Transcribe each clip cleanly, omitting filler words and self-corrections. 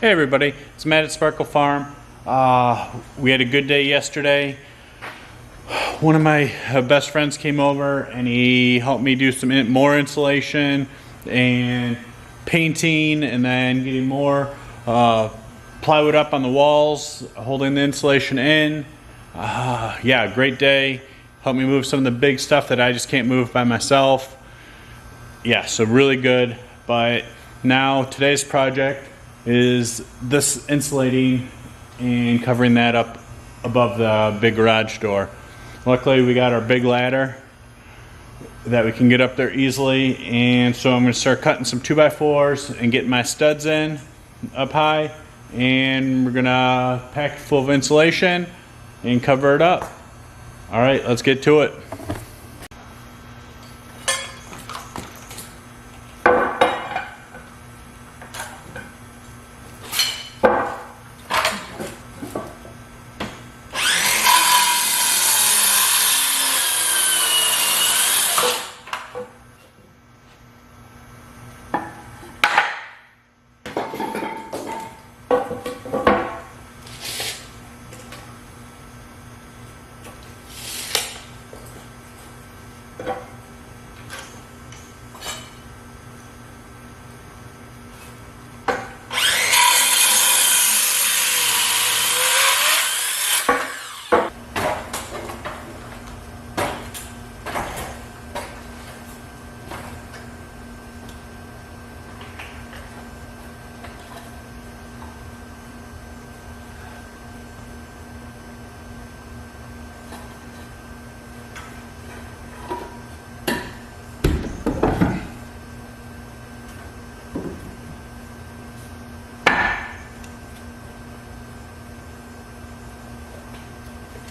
Hey everybody, it's Matt at Sparkle Farm. We had a good day yesterday. One of my best friends came over and he helped me do some more insulation and painting, and then getting more plywood up on the walls, holding the insulation in. Yeah, great day. Helped me move some of the big stuff that I just can't move by myself. Yeah, so really good. But now today's project is this insulating and covering that up above the big garage door. Luckily we got our big ladder that we can get up there easily, and so I'm going to start cutting some 2x4s and getting my studs in up high, and we're going to pack it full of insulation and cover it up. Alright, let's get to it.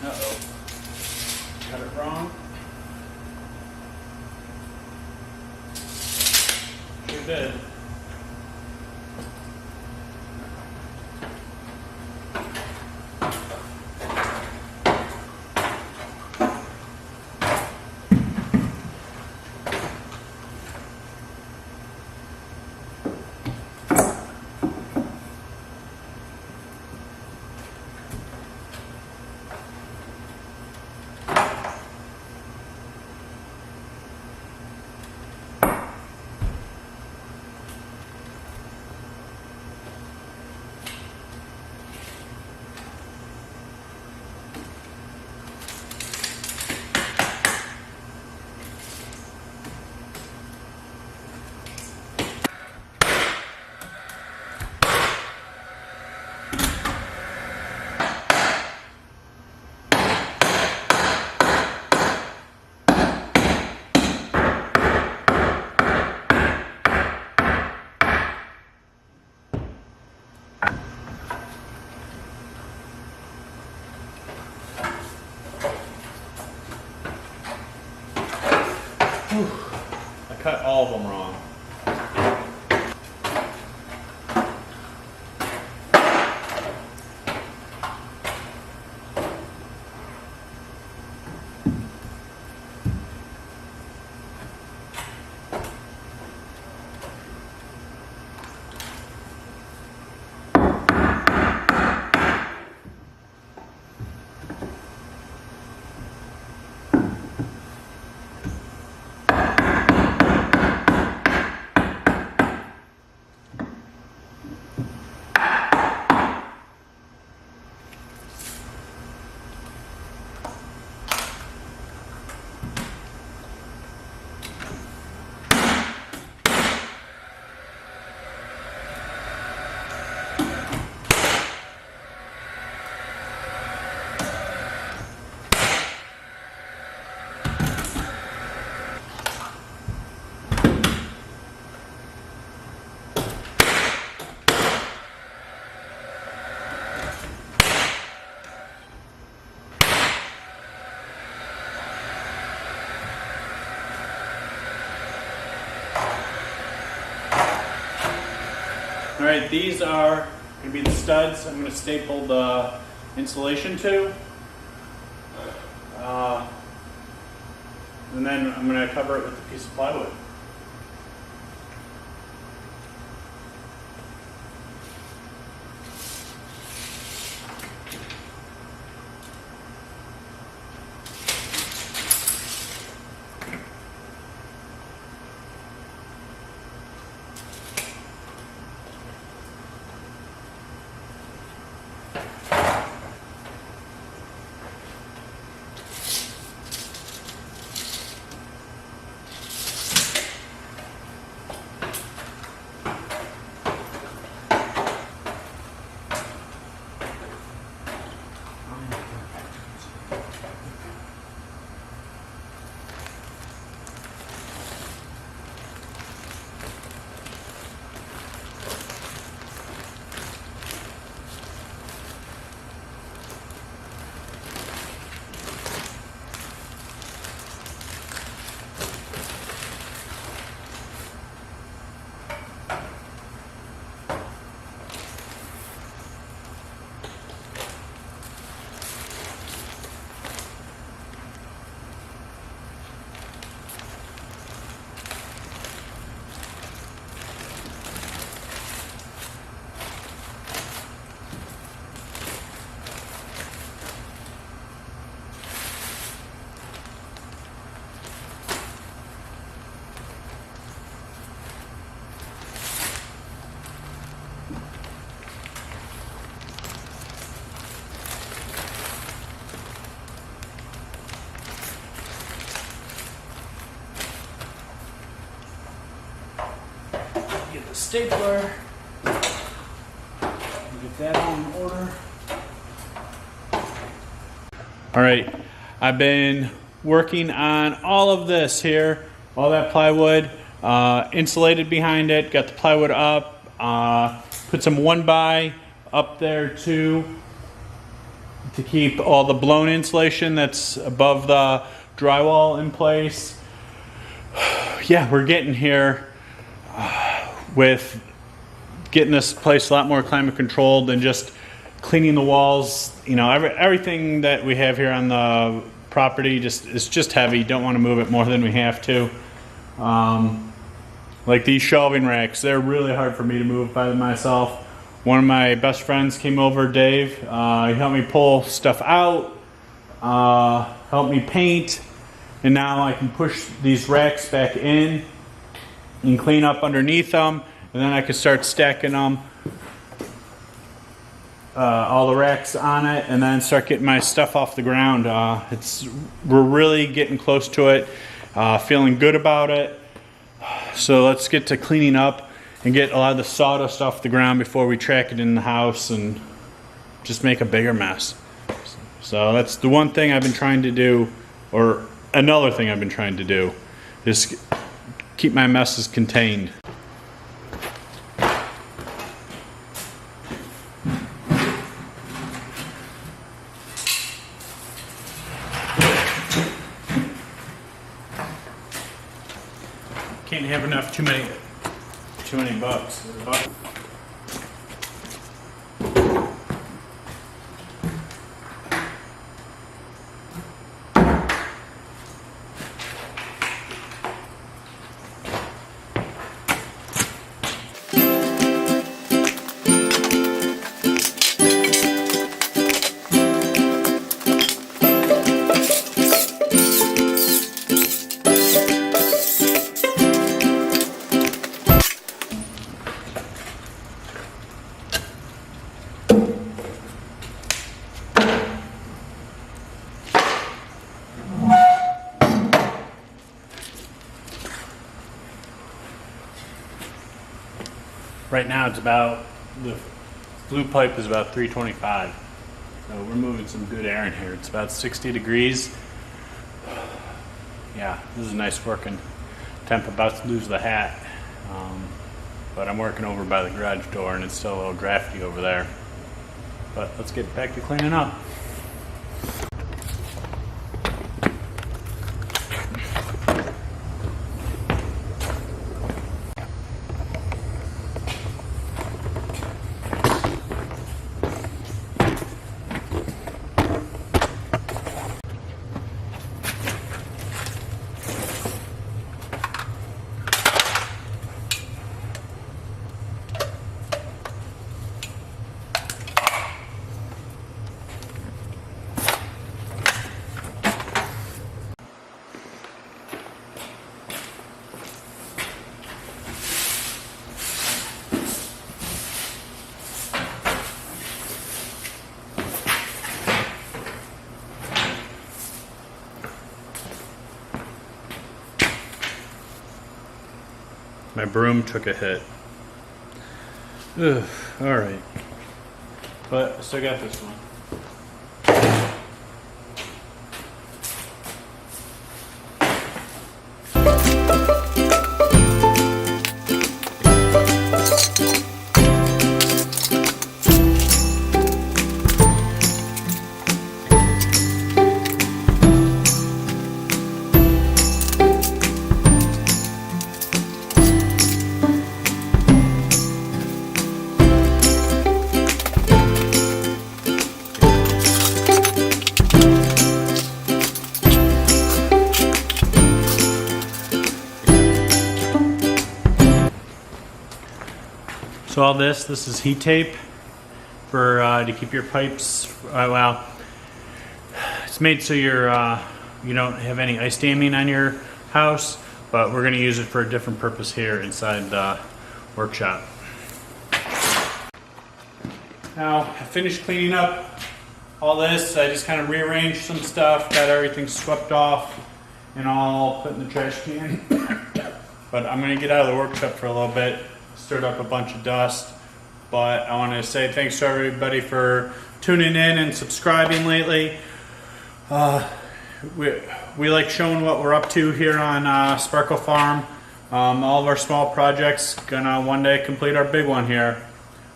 Uh-oh. Got it wrong. Sure did. I cut all of them wrong. Alright, these are going to be the studs I'm going to staple the insulation to. And then I'm going to cover it with a piece of plywood. stapler. Get that all in order. All right, I've been working on all of this here, all that plywood, insulated behind it, got the plywood up, put some 1x up there too to keep all the blown insulation that's above the drywall in place. Yeah, we're getting here with getting this place a lot more climate controlled than just cleaning the walls. You know, everything that we have here on the property is just heavy. Don't want to move it more than we have to. Like these shelving racks, they're really hard for me to move by myself. One of my best friends came over, Dave. He helped me pull stuff out, helped me paint, and now I can push these racks back in and clean up underneath them, and then I can start stacking them, all the racks on it, and then start getting my stuff off the ground. We're really getting close to it, feeling good about it. So let's get to cleaning up and get a lot of the sawdust off the ground before we track it in the house and just make a bigger mess. So that's the one thing I've been trying to do, or another thing I've been trying to do, is keep my messes contained. Can't have enough too many bucks. Right now it's about, the blue pipe is about 325. So we're moving some good air in here. It's about 60 degrees. Yeah, this is a nice working temp. About to lose the hat. But I'm working over by the garage door and it's still a little drafty over there. But let's get back to cleaning up. My broom took a hit. Ugh, all right. But I still got this one. So all this is heat tape for to keep your pipes. Well, it's made so you don't have any ice damming on your house, but we're going to use it for a different purpose here inside the workshop. Now I finished cleaning up all this. I just kind of rearranged some stuff, got everything swept off and all put in the trash can. But I'm going to get out of the workshop for a little bit, stirred up a bunch of dust. But I want to say thanks to everybody for tuning in and subscribing lately. We like showing what we're up to here on Sparkle Farm. All of our small projects gonna one day complete our big one here.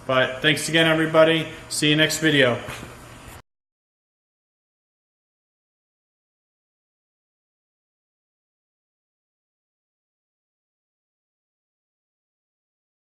But thanks again, everybody. See you next video.